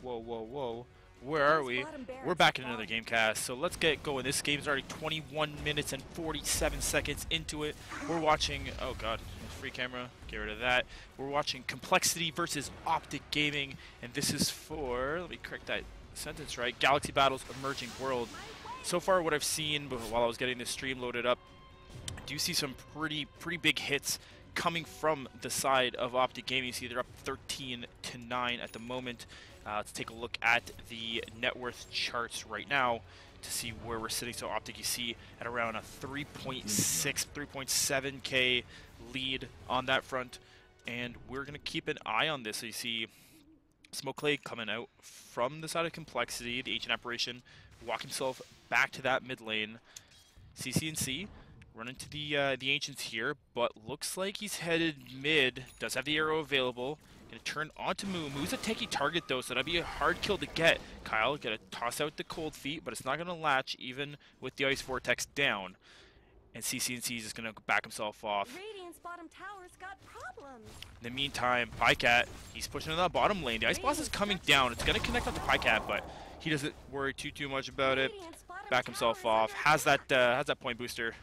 Whoa, whoa, whoa. Where are we? We're back in another game cast, so let's get going. This game is already 21 minutes and 47 seconds into it. We're watching, oh god, free camera, get rid of that. We're watching Complexity versus Optic Gaming, and this is for, let me correct that sentence right, Galaxy Battles Emerging World. So far what I've seen while I was getting this stream loaded up, I do see some pretty big hits coming from the side of Optic Gaming. You see they're up 13-9 at the moment. Let's take a look at the net worth charts right now to see where we're sitting. So Optic, you see, at around a 3.6, 3.7k lead on that front, and we're going to keep an eye on this. So you see Smokelay coming out from the side of Complexity, the Ancient Apparition, walk himself back to that mid lane. CCNC run into the Ancients here, but looks like he's headed mid. Does have the arrow available. Gonna turn onto Moo. Moo's a techie target though, so that'd be a hard kill to get. Kyle gonna toss out the cold feet, but it's not gonna latch even with the Ice Vortex down. And CCNC is just gonna back himself off. Radiant's bottom tower's got problems. In the meantime, Pycat, he's pushing into that bottom lane. The Ice Blast is coming down. It's gonna connect onto Pycat, but he doesn't worry too much about it. Back himself off. Has that point booster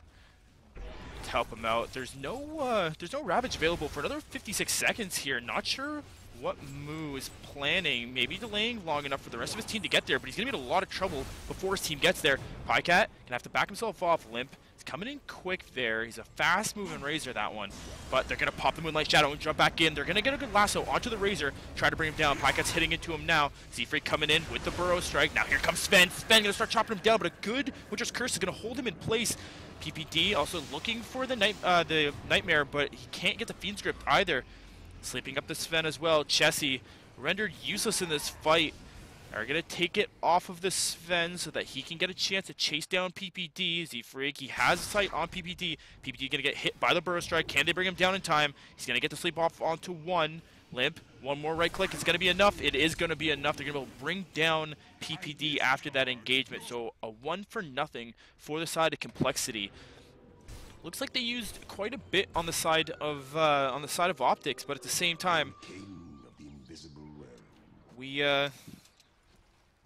to help him out. There's no Ravage available for another 56 seconds here. Not sure what Moo is planning. Maybe delaying long enough for the rest of his team to get there, but he's gonna be in a lot of trouble before his team gets there. Pycat gonna have to back himself off. Limp is coming in quick there. He's a fast moving Razor, that one, but they're gonna pop the Moonlight Shadow and jump back in. They're gonna get a good lasso onto the Razor, try to bring him down. Pycat's hitting into him now. Siegfried coming in with the Burrow Strike. Now here comes Sven. Sven gonna start chopping him down, but a good Winter's Curse is gonna hold him in place. PPD also looking for the Nightmare, but he can't get the Fiend's Grip either. Sleeping up the Sven as well. Chessie, rendered useless in this fight, are going to take it off of the Sven so that he can get a chance to chase down PPD. Z-Freak, he has sight on PPD. PPD going to get hit by the Burrow Strike. Can they bring him down in time? He's going to get to sleep off onto one. Limp, one more right click. It's going to be enough. It is going to be enough. They're going to be able to bring down PPD after that engagement. So a 1-for-0 for the side of Complexity. Looks like they used quite a bit on the side of Optics, but at the same time, we're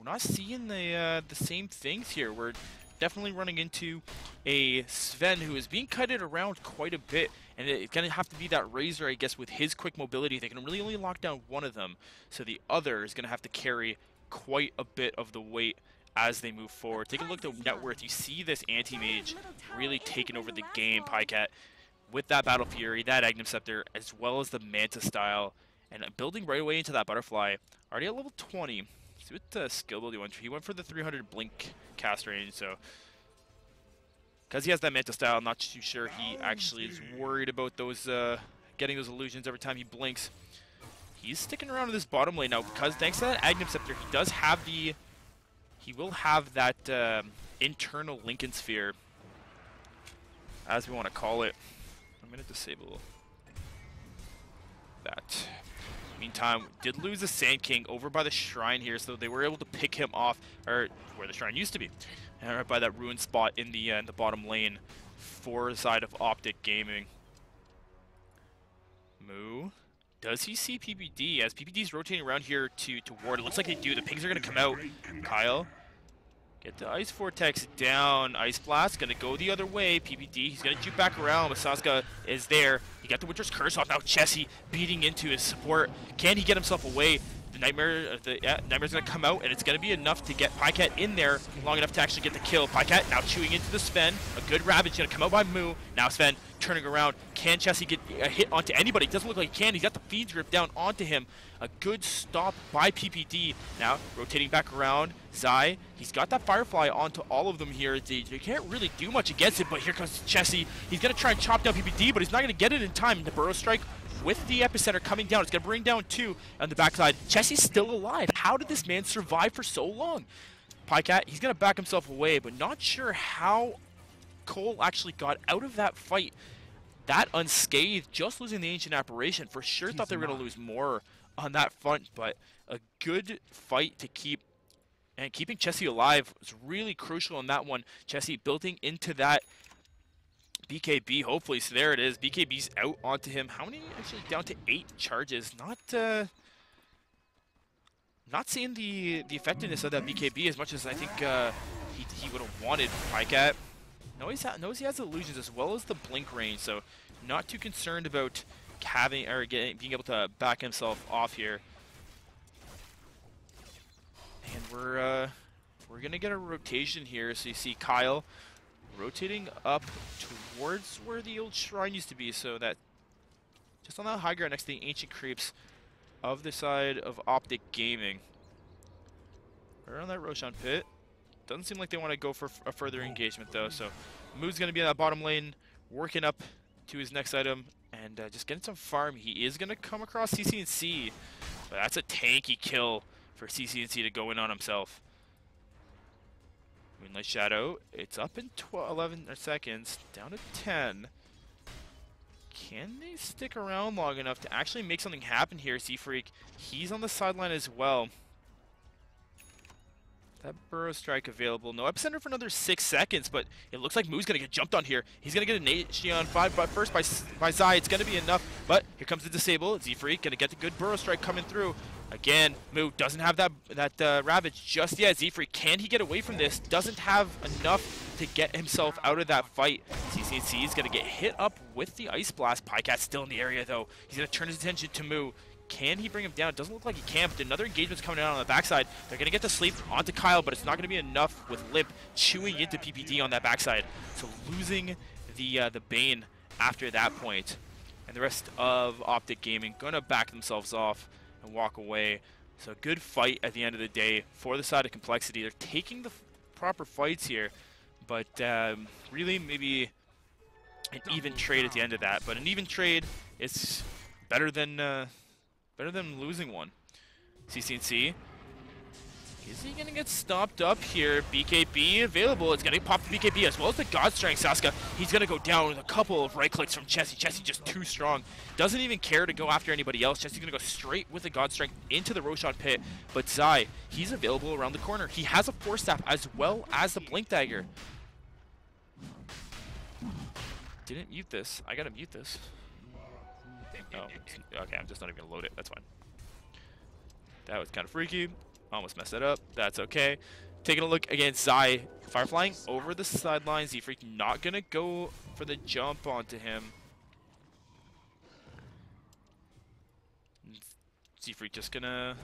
not seeing the same things here. We're definitely running into a Sven who is being kited around quite a bit, and it's going to have to be that Razor, I guess, with his quick mobility. They can really only lock down one of them, so the other is going to have to carry quite a bit of the weight as they move forward. Take a look at net worth. You see this anti-mage really taking over the game. Pycat with that Battle Fury, that Agnum Scepter, as well as the Manta style, and building right away into that Butterfly. Already at level 20. See what skill build he went for. He went for the 300 blink cast range, so because he has that Manta style, I'm not too sure he actually is worried about those getting those illusions every time he blinks. He's sticking around in this bottom lane now because thanks to that Agnum Scepter, he does have the he will have that internal Lincoln Sphere, as we want to call it. I'm going to disable that. Meantime, did lose the Sand King over by the Shrine here, so they were able to pick him off, or where the Shrine used to be, right by that ruined spot in the bottom lane for the side of Optic Gaming. Moo. Does he see PPD? As PPD's rotating around here to ward. It looks like they do. The pings are going to come out. Kyle, get the Ice Vortex down. Ice Blast going to go the other way. PPD, he's going to juke back around. Masaska is there. He got the Winter's Curse off. Now Chessie beating into his support. Can he get himself away? The Nightmare's going to come out, and it's going to be enough to get Pycat in there long enough to actually get the kill. Pycat now chewing into the Sven. A good Ravage going to come out by Moo. Now Sven turning around. Can Chessie get a hit onto anybody? Doesn't look like he can. He's got the Fiend's Grip down onto him. A good stop by PPD. Now rotating back around. Zai, he's got that Firefly onto all of them here. They can't really do much against it, but here comes Chessie. He's going to try and chop down PPD, but he's not going to get it in time. The Burrow Strike with the Epicenter coming down. It's going to bring down 2 on the backside. Chessie's still alive. How did this man survive for so long? Pycat, he's going to back himself away, but not sure how Cole actually got out of that fight that unscathed, just losing the Ancient Apparition. For sure thought they were going to lose more on that front, but a good fight to keep, and keeping Chessie alive was really crucial in that one. Chessie building into that BKB, hopefully. So there it is. BKB's out onto him. How many? Actually down to 8 charges. Not seeing the effectiveness of that BKB as much as I think he would have wanted. PyCat knows he has illusions as well as the blink range, so not too concerned about having or being able to back himself off here. And we're gonna get a rotation here. So you see Kyle rotating up towards where the old shrine used to be, so that just on that high ground next to the ancient creeps of the side of Optic Gaming. Around that Roshan pit. Doesn't seem like they want to go for a further engagement though, so Moo's going to be in that bottom lane, working up to his next item, and just getting some farm. He is going to come across CCNC, but that's a tanky kill for CCNC to go in on himself. Moonlight Shadow, it's up in 11 seconds, down to 10. Can they stick around long enough to actually make something happen here? Z-Freak, he's on the sideline as well. That Burrow Strike available. No Epicenter for another 6 seconds, but it looks like Moo's going to get jumped on here. He's going to get an HG on 5, but first by Zai. It's going to be enough, but here comes the disable. Z-Freak going to get the good Burrow Strike coming through. Again, Moo doesn't have that Ravage just yet. Z-Freak, can he get away from this? Doesn't have enough to get himself out of that fight. CCNC is going to get hit up with the Ice Blast. PyCat's still in the area, though. He's going to turn his attention to Moo. Can he bring him down? It doesn't look like he can, but another engagement's coming out on the backside. They're going to get the sleep onto Kyle, but it's not going to be enough with Limp chewing into PPD on that backside. So losing the Bane after that point. And the rest of Optic Gaming going to back themselves off and walk away. So good fight at the end of the day for the side of Complexity. They're taking the proper fights here, but really maybe an even trade at the end of that. But an even trade is better than losing one. CCNC. Is he going to get stopped up here? BKB available. It's going to pop the BKB as well as the God Strength. Saska, he's going to go down with a couple of right clicks from Chessie. Chessie just too strong. Doesn't even care to go after anybody else. Chessie's going to go straight with the God Strength into the Roshan pit. But Zai, he's available around the corner. He has a Force Staff as well as the Blink Dagger. Didn't mute this. I got to mute this. Oh, okay, I'm just not even going to load it. That's fine. That was kind of freaky. Almost messed that up. That's okay. Taking a look again, Zai fireflying over the sideline. Z-Freak not going to go for the jump onto him. Z-Freak just going to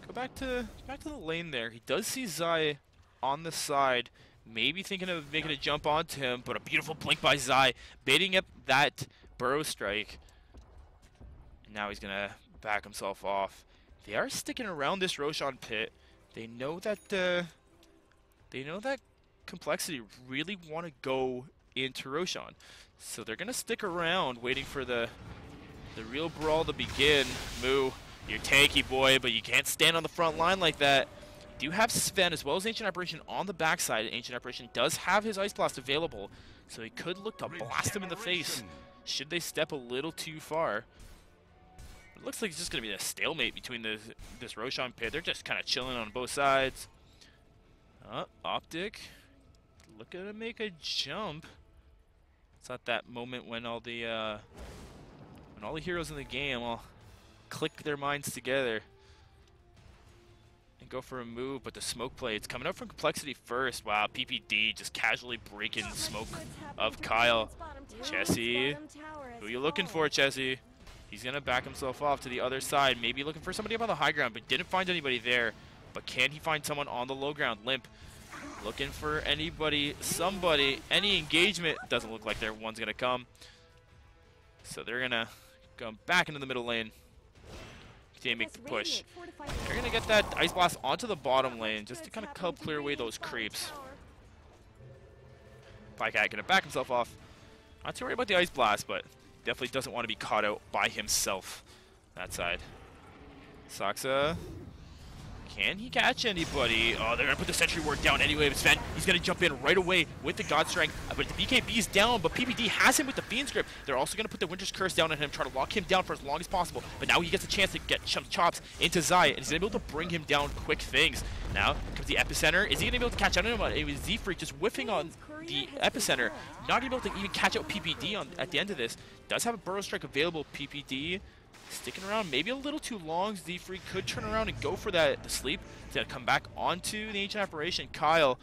go back to the lane there. He does see Zai on the side. Maybe thinking of making a jump onto him, but a beautiful blink by Zai, baiting up that Burrow Strike. Now he's going to back himself off. They are sticking around this Roshan pit. They know that Complexity really want to go into Roshan. So they're going to stick around waiting for the real brawl to begin. Moo, you're tanky, boy, but you can't stand on the front line like that. You do have Sven as well as Ancient Apparition on the backside. Ancient Apparition does have his Ice Blast available, so he could look to blast him in the face should they step a little too far. It looks like it's just going to be a stalemate between this Roshan pit. They're just kind of chilling on both sides. Optic looking to make a jump. It's not that moment when all the heroes in the game will click their minds together and go for a move, but the smoke play, it's coming up from Complexity first. Wow, PPD just casually breaking the smoke of Kyle. Chessie, who you looking for, Chessie? He's going to back himself off to the other side, maybe looking for somebody up on the high ground, but didn't find anybody there. But can he find someone on the low ground? Limp, looking for anybody, somebody, any engagement. Doesn't look like their one's going to come. So they're going to go back into the middle lane. Continue to make the push. They're going to get that Ice Blast onto the bottom lane just to kind of help clear away those creeps. PyCat going to back himself off. Not too worried about the Ice Blast, but definitely doesn't want to be caught out by himself. That side. Saksa. Can he catch anybody? Oh, they're going to put the Sentry Ward down anyway. Sven, he's going to jump in right away with the God Strength. But the BKB is down, but PPD has him with the Fiend's Grip. They're also going to put the Winter's Curse down on him, try to lock him down for as long as possible. But now he gets a chance to get some chops into Zai, and he's able to bring him down quick things. Now comes the Epicenter. Is he going to be able to catch out on him? It was Z-Freak just whiffing on the Epicenter. Not going to be able to even catch out PPD at the end of this. Does have a Burrow Strike available. PPD sticking around maybe a little too long. Z-Freak could turn around and go for the sleep. He's going to come back onto the Ancient Apparition. Kyle,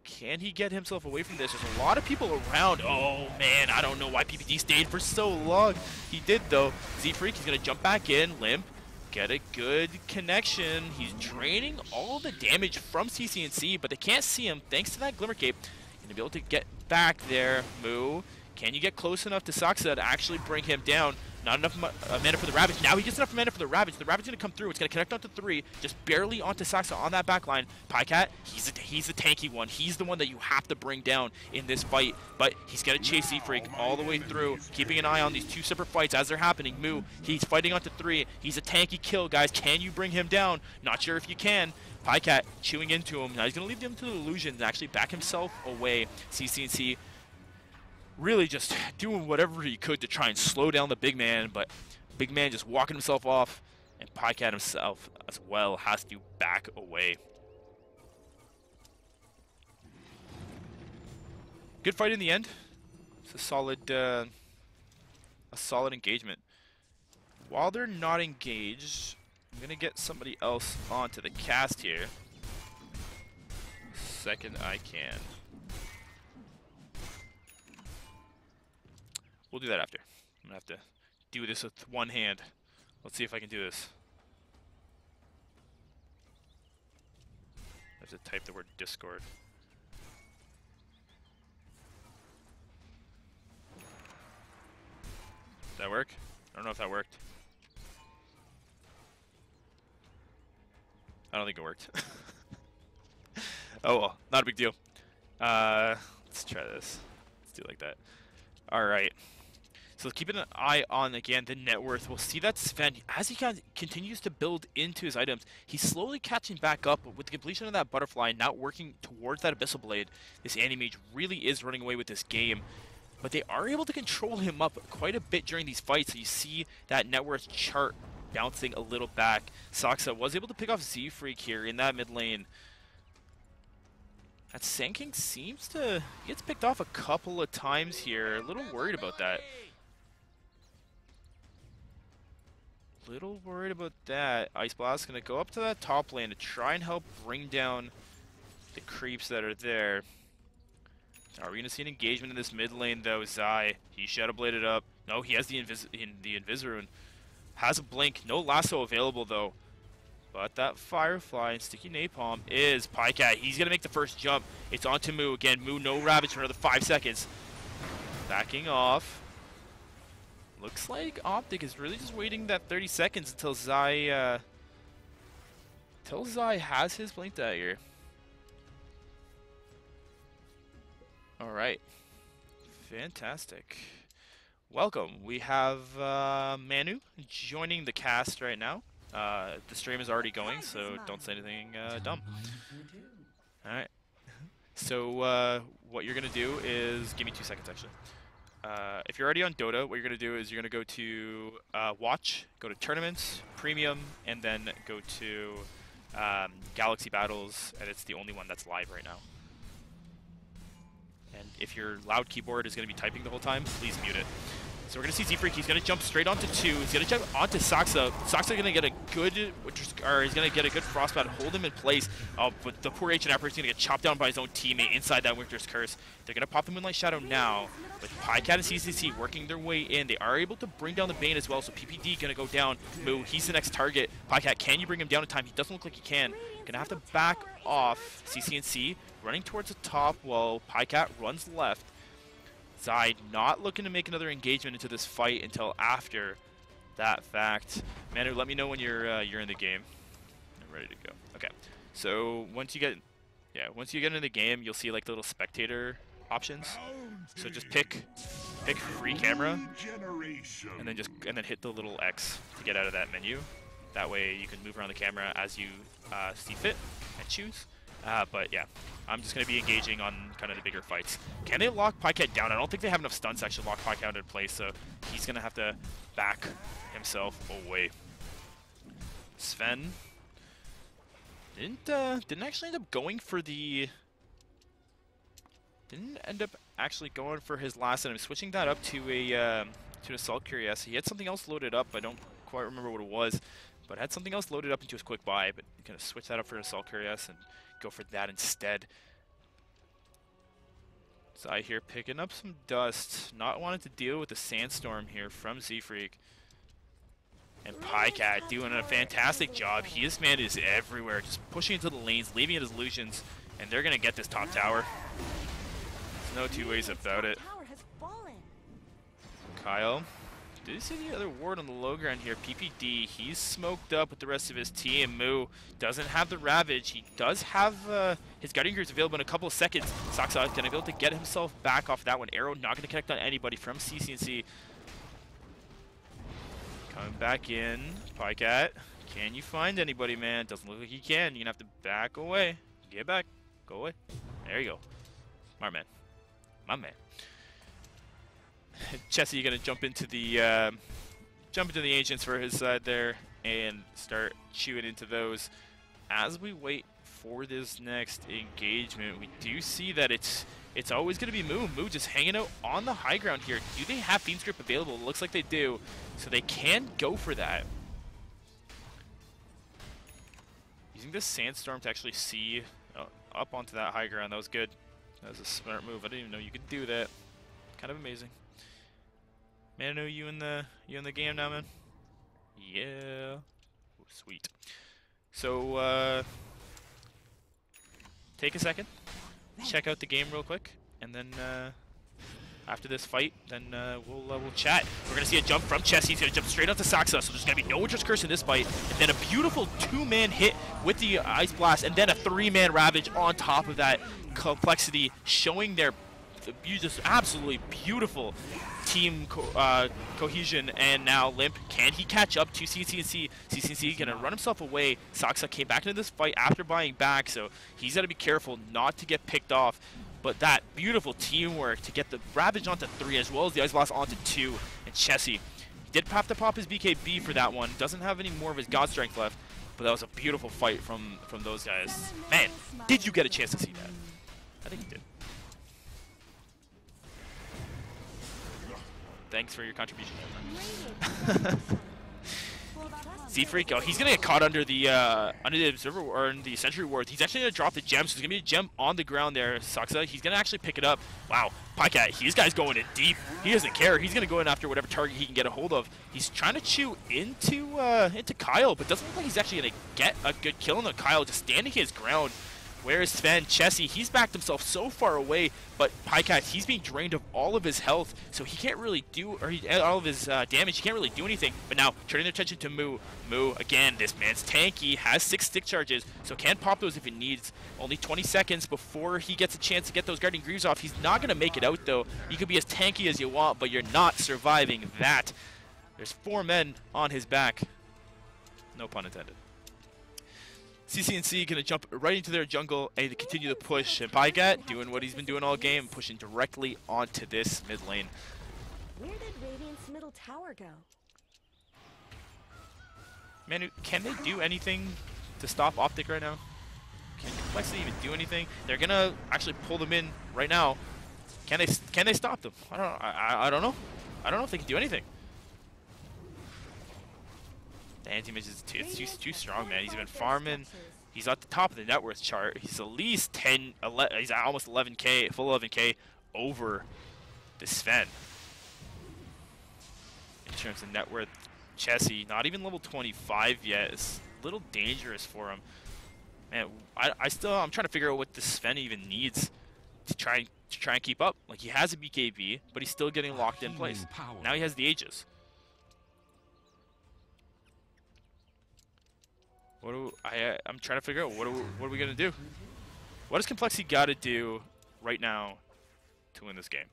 can he get himself away from this? There's a lot of people around. Oh, man, I don't know why PPD stayed for so long. He did, though. Z-Freak, he's going to jump back in, limp, get a good connection. He's draining all the damage from CCNC, but they can't see him thanks to that Glimmer Cape. Going to be able to get back there. Moo, can you get close enough to Saksa to actually bring him down? Not enough mana for the Ravage. Now he gets enough mana for the Ravage. The Ravage is going to come through. It's going to connect onto 3, just barely onto Saksa on that back line. Pycat, he's the tanky one. He's the one that you have to bring down in this fight. But he's going to chase Z-Freak all the way through, keeping an eye on these 2 separate fights as they're happening. Moo, he's fighting onto 3. He's a tanky kill, guys. Can you bring him down? Not sure if you can. Pycat chewing into him. Now he's going to leave him to the illusion and actually back himself away. CCNC really just doing whatever he could to try and slow down the big man, but big man just walking himself off, and Pycat himself as well has to back away. Good fight in the end. It's a solid engagement. While they're not engaged, I'm gonna get somebody else onto the cast here. Second I can. We'll do that after. I'm gonna have to do this with one hand. Let's see if I can do this. I have to type the word Discord. Did that work? I don't know if that worked. I don't think it worked. Oh well, not a big deal. Let's try this. Let's do it like that. Alright. So keeping an eye on, again, the net worth. We'll see that Sven, as he continues to build into his items, he's slowly catching back up. With the completion of that butterfly, now working towards that Abyssal Blade, this Anti-Mage really is running away with this game. But they are able to control him up quite a bit during these fights. So you see that net worth chart bouncing a little back. Saksa was able to pick off Z-Freak here in that mid lane. That Sand King seems to... He gets picked off a couple of times here. A little worried about that. Little worried about that. Ice Blast going to go up to that top lane to try and help bring down the creeps that are there. Are we going to see an engagement in this mid lane though? Zai, he Shadow Bladed up. No, he has the Invisirune. Has a blink. No lasso available though. But that Firefly and Sticky Napalm is Pycat. He's going to make the first jump. It's on to Moo. Again, Moo, no Ravage for another 5 seconds. Backing off. Looks like Optic is really just waiting that 30 seconds until Zai has his Blink Dagger. Alright. Fantastic. Welcome. We have Manu joining the cast right now. The stream is already going, so don't say anything dumb. Alright. So what you're going to do is... Give me 2 seconds, actually. If you're already on Dota, what you're going to do is you're going to go to Watch, go to Tournaments, Premium, and then go to Galaxy Battles, and it's the only one that's live right now. And if your loud keyboard is going to be typing the whole time, please mute it. So we're going to see Z-Freak. He's going to jump straight onto 2. He's going to jump onto Saksa. Saksa going to get a good, he's going to get a good Frostbat, hold him in place. But the poor Ancient Apparition is going to get chopped down by his own teammate inside that Winter's Curse. They're going to pop the Moonlight Shadow now. With Pycat and CCC working their way in, they are able to bring down the Bane as well. So PPD going to go down. Moo, he's the next target. Pycat, can you bring him down in time? He doesn't look like he can. Going to have to back off. CCNC running towards the top while Pycat runs left. Zai not looking to make another engagement into this fight until after that fact. Manu, let me know when you're in the game. I'm ready to go. Okay. So once you get into the game, you'll see like the little spectator options. So just pick free camera, and then hit the little X to get out of that menu. That way you can move around the camera as you see fit and choose. But yeah, I'm just going to be engaging on kind of the bigger fights. Can they lock Pycat down? I don't think they have enough stuns to actually lock Pycat in place, so he's going to have to back himself away. Sven didn't actually end up going for the... Didn't end up actually going for his last item. Switching that up to a Assault Curiosity. He had something else loaded up. I don't quite remember what it was, but had something else loaded up into his quick buy, but gonna switch that up for an Assault Curious and go for that instead. Zai here picking up some dust, not wanting to deal with the sandstorm here from Z-Freak. And Pycat doing a fantastic job. His man is everywhere, just pushing into the lanes, leaving it as illusions, and they're gonna get this top tower. There's no two ways about it. Kyle, did you see the other ward on the low ground here? PPD, he's smoked up with the rest of his team. Moo doesn't have the Ravage. He does have his Guardian Gears available in a couple of seconds. Saksa gonna be able to get himself back off that one. Arrow not gonna connect on anybody from CCNC. Coming back in, Pycat. Can you find anybody, man? Doesn't look like you can. You're gonna have to back away. Get back. Go away. There you go. Smart man. My man. Chessie, you're gonna jump into the ancients for his side there and start chewing into those. As we wait for this next engagement, we do see that it's always gonna be Moo. Moo just hanging out on the high ground here. Do they have Fiend's Grip available? It looks like they do, so they can go for that. Using this sandstorm to actually see up onto that high ground, that was good. That was a smart move. I didn't even know you could do that. Kind of amazing. Man, I know you in the game now, man. Yeah. Ooh, sweet. So take a second, check out the game real quick, and then after this fight, then we'll chat. We're gonna see a jump from Chessie. He's gonna jump straight onto Saksa, so there's gonna be no Witcher's Curse in this fight. And then a beautiful 2-man hit with the Ice Blast, and then a 3-man Ravage on top of that. Complexity showing their just absolutely beautiful team cohesion. And now Limp, can he catch up to CCNC? CCNC gonna run himself away. Saksa came back into this fight after buying back, so he's gotta be careful not to get picked off. But that beautiful teamwork to get the Ravage onto 3 as well as the Ice Blast onto 2. And Chessie did have to pop his BKB for that one. Doesn't have any more of his God Strength left, but that was a beautiful fight from those guys. Man, did you get a chance to see that? I think you did. Thanks for your contribution. Z-Freak, oh, he's gonna get caught under the observer or in the sentry ward. He's actually gonna drop the gem, so there's gonna be a gem on the ground there. Saksa, he's gonna actually pick it up. Wow, Pycat, this guy's going in deep. He doesn't care. He's gonna go in after whatever target he can get a hold of. He's trying to chew into Kyle, but doesn't look like he's actually gonna get a good kill on the Kyle, just standing his ground. Where is Sven? Chessie, he's backed himself so far away, but Pycat, he's being drained of all of his health, so he can't really do, or all of his damage, he can't really do anything. But now, turning their attention to Moo. Moo, again, this man's tanky, has 6 stick charges, so can pop those if he needs. Only 20 seconds before he gets a chance to get those Guardian Greaves off. He's not going to make it out, though. You could be as tanky as you want, but you're not surviving that. There's 4 men on his back. No pun intended. CCNC gonna jump right into their jungle and continue the push. And Pycat doing what he's been doing all game, pushing directly onto this mid lane. Where did Radiant's middle tower go? Manu, can they do anything to stop Optic right now? Can Complexity even do anything? They're gonna actually pull them in right now. Can they stop them? I don't know. I don't know. I don't know if they can do anything. The anti-mage is too strong, man. He's been farming. He's at the top of the net worth chart. He's at least 10, 11, he's at almost 11k, full 11k over the Sven. In terms of net worth, Chessie, not even level 25 yet. It's a little dangerous for him. Man, I'm trying to figure out what the Sven even needs to try and keep up. Like, he has a BKB, but he's still getting locked in place. Now he has the Aegis. I'm trying to figure out what are we gonna do? What does Complexity got to do right now to win this game?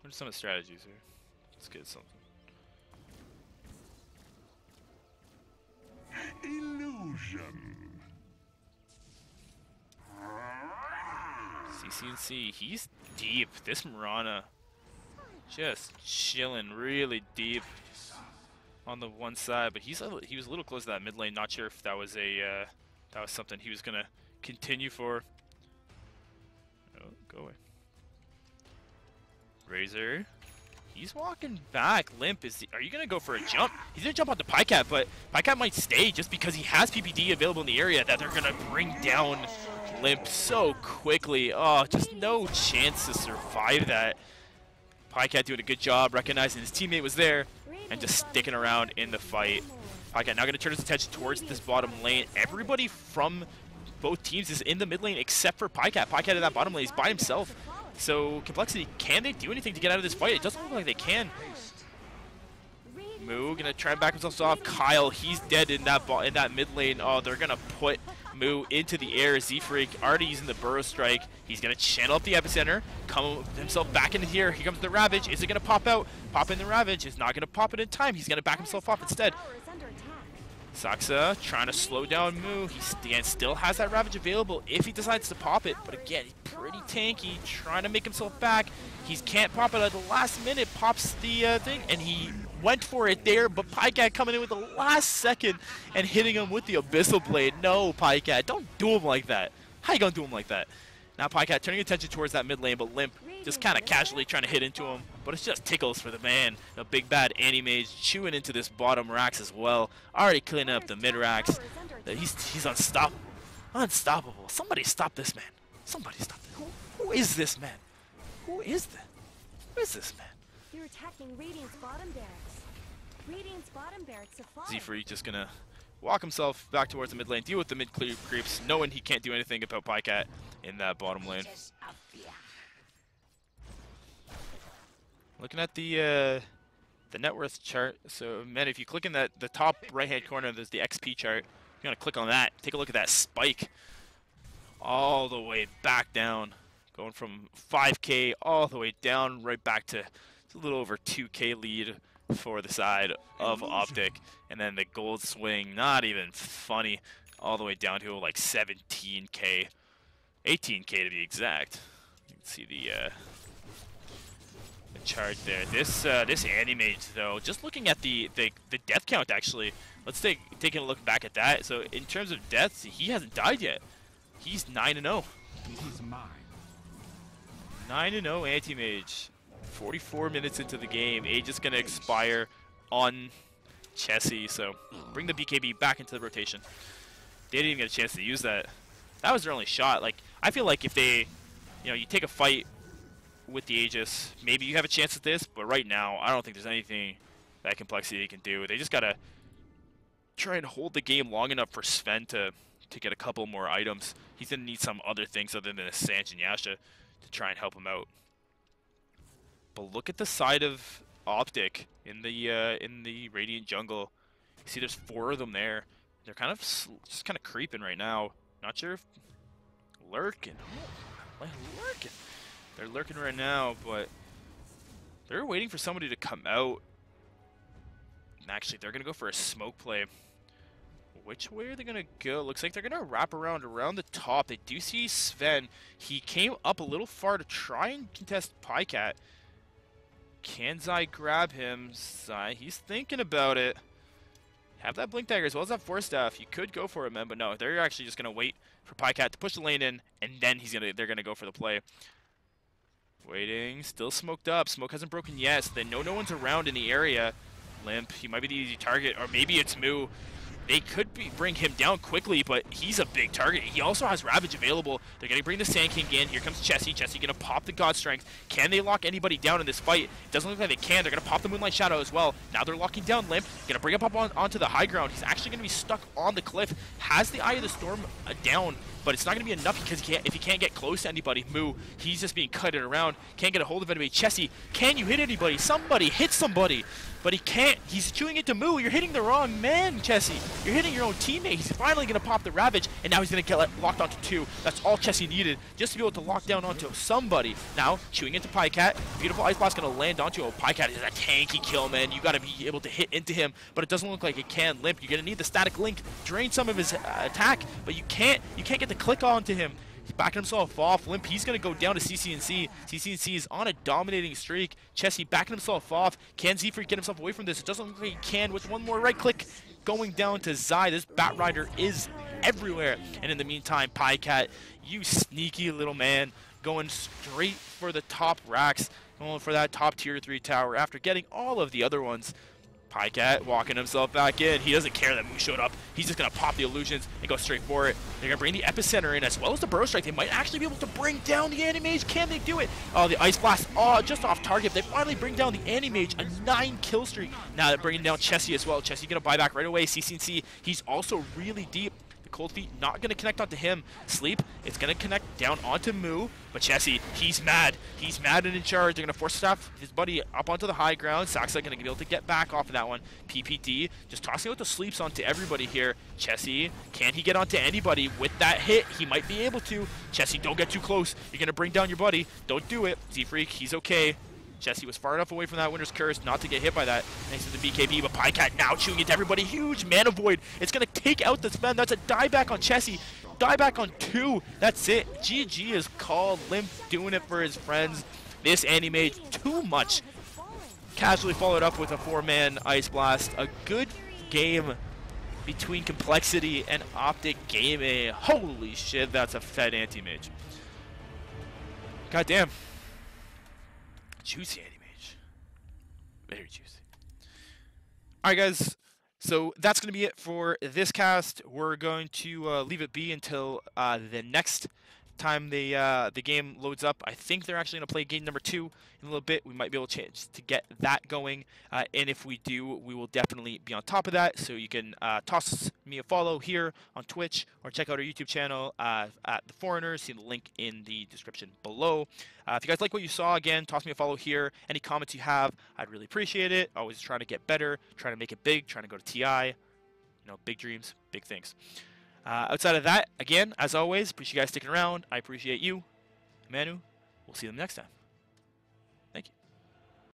What are some of the strategies here? Let's get something. Illusion. CCNC, he's deep. This Mirana, just chilling really deep on the one side, but he was a little close to that mid lane. Not sure if that was something he was gonna continue for. Oh, go away. Razor, He's walking back. Limp, are you going to go for a jump? He's going to jump onto Pycat, but Pycat might stay just because he has PPD available in the area that they're going to bring down Limp so quickly. Oh, just no chance to survive that. Pycat doing a good job recognizing his teammate was there and just sticking around in the fight. Pycat now going to turn his attention towards this bottom lane. Everybody from both teams is in the mid lane except for Pycat. Pycat in that bottom lane is by himself. So Complexity, can they do anything to get out of this fight? It doesn't look like they can. Moo gonna try and back himself off. Kyle, he's dead in that mid lane. Oh, they're gonna put Moo into the air. Z-Freak already using the Burrow Strike. He's gonna channel up the epicenter, come himself back into here. Here comes the Ravage. Is it gonna pop out? Pop in the Ravage. Is not gonna pop it in time. He's gonna back himself off instead. Saxa trying to slow down Moo. He still has that Ravage available if he decides to pop it. But again, he's pretty tanky, trying to make himself back. He can't pop it at the last minute, pops the thing, and he went for it there. But Pycat coming in with the last second and hitting him with the Abyssal Blade. No, Pycat, don't do him like that. How you gonna do him like that? Now Pycat turning attention towards that mid lane, but Limp just kind of casually trying to hit into him. But it's just tickles for the man. The big bad Anti-Mage chewing into this bottom racks as well. Already cleaning up the mid racks. He's unstoppable. Unstoppable. Somebody stop this man. Somebody stop this. Who is this man? Who is this? Who is this man? You're attacking Radiant's bottom barracks. Radiant's bottom barracks have fallen. Z-Freak just gonna walk himself back towards the mid lane, deal with the mid creeps, knowing he can't do anything about Pycat in that bottom lane. Looking at the net worth chart, so man, if you click in the top right hand corner, there's the XP chart. You're gonna click on that. Take a look at that spike, all the way back down, going from 5K all the way down, right back to a little over 2K lead for the side of Optic, and then the gold swing, not even funny, all the way down to like 17K, 18K to be exact. You can see the chart there. This Anti-Mage though, just looking at the death count actually, let's taking a look back at that. So in terms of deaths, he hasn't died yet. He's 9-0. He's mine. 9-0 Anti-Mage. 44 minutes into the game. Age is gonna expire on Chessie, so bring the BKB back into the rotation. They didn't even get a chance to use that. That was their only shot. Like, I feel like if they, you take a fight with the Aegis, maybe you have a chance at this, but right now, I don't think there's anything that Complexity can do. They just gotta try and hold the game long enough for Sven to get a couple more items. He's gonna need some other things other than a Sanch and Yasha to try and help him out. But look at the side of Optic in the Radiant jungle. You see, there's 4 of them there. They're kind of just kind of creeping right now. Not sure if lurking. Lurking. They're lurking right now, but they're waiting for somebody to come out. And actually, they're gonna go for a smoke play. Which way are they gonna go? Looks like they're gonna wrap around the top. They do see Sven. He came up a little far to try and contest Pycat. Can Zai grab him? Zai, he's thinking about it. Have that Blink Dagger as well as that Force Staff. You could go for it, man, but no. They're actually just going to wait for Pycat to push the lane in, and then they're going to go for the play. Waiting. Still smoked up. Smoke hasn't broken yet, so they know no one's around in the area. Limp, he might be the easy target, or maybe it's Moo. They could bring him down quickly, but he's a big target. He also has Ravage available. They're going to bring the Sand King in. Here comes Chessie. Chessie going to pop the God Strength. Can they lock anybody down in this fight? It doesn't look like they can. They're going to pop the Moonlight Shadow as well. Now they're locking down Limp. Going to bring him up onto the high ground. He's actually going to be stuck on the cliff. Has the Eye of the Storm down, but it's not going to be enough because if he can't get close to anybody, Moo, he's just being cutted around. Can't get a hold of anybody. Chessie, can you hit anybody? Somebody hit somebody. But he can't. He's chewing it to Moo. You're hitting the wrong man, Chessie. You're hitting your own teammate. He's finally going to pop the Ravage, and now he's going to get locked onto 2. That's all Chessie needed just to be able to lock down onto somebody. Now, chewing into Pycat. Beautiful Ice Blast going to land onto him. Pycat is a tanky kill, man. You got to be able to hit into him, but it doesn't look like it can. Limp, you're going to need the Static Link, drain some of his attack, but you can't get the click onto him. He's backing himself off. Limp, he's going to go down to CCNC. CCNC is on a dominating streak. Chessie backing himself off. Can Z-Freak get himself away from this? It doesn't look like he can with one more right click. Going down to Zai. This Bat Rider is everywhere. And in the meantime, Pycat, you sneaky little man, going straight for the top racks. going for that top tier 3 tower after getting all of the other ones. Pycat walking himself back in. He doesn't care that Moo showed up. He's just going to pop the illusions and go straight for it. They're going to bring the epicenter in as well as the burrow strike. They might actually be able to bring down the Anti-Mage. Can they do it? Oh, the Ice Blast. Oh, just off target. They finally bring down the Anti-Mage. A 9 kill streak. Now they're bringing down Chessie as well. Chessie going to buy back right away. CCC, he's also really deep. Cold Feet not going to connect onto him. Sleep, it's going to connect down onto Moo. But Chessie, he's mad. He's mad and in charge. They're going to force staff his buddy up onto the high ground. Saxa going to be able to get back off of that one. PPD just tossing out the sleeps onto everybody here. Chessie, can he get onto anybody with that hit? He might be able to. Chessie, don't get too close. You're going to bring down your buddy. Don't do it. Z-Freak, he's okay. Chessie was far enough away from that Winter's Curse not to get hit by that thanks to the BKB, but Pycat now chewing into everybody. Huge Mana Void. It's going to take out the spend. That's a dieback on Chessie. Dieback on 2. That's it. GG is called. Limp doing it for his friends. This Anti-Mage too much. Casually followed up with a 4-man Ice Blast. A good game between Complexity and Optic Gaming. Holy shit, that's a fed Anti-Mage. God damn. Juicy Anti-Mage. Very juicy. Alright guys, so that's going to be it for this cast. We're going to leave it be until the next time the game loads up. I think they're actually going to play game number 2 in a little bit. We might be able to get that going, and if we do, we will definitely be on top of that. So you can toss me a follow here on Twitch or check out our YouTube channel at The Foreigners. See the link in the description below. If you guys like what you saw, again, toss me a follow here. Any comments you have, I'd really appreciate it. Always trying to get better, trying to make it big, trying to go to TI. You know, big dreams, big things. Outside of that, again, as always, appreciate you guys sticking around. I appreciate you. Manu, we'll see them next time.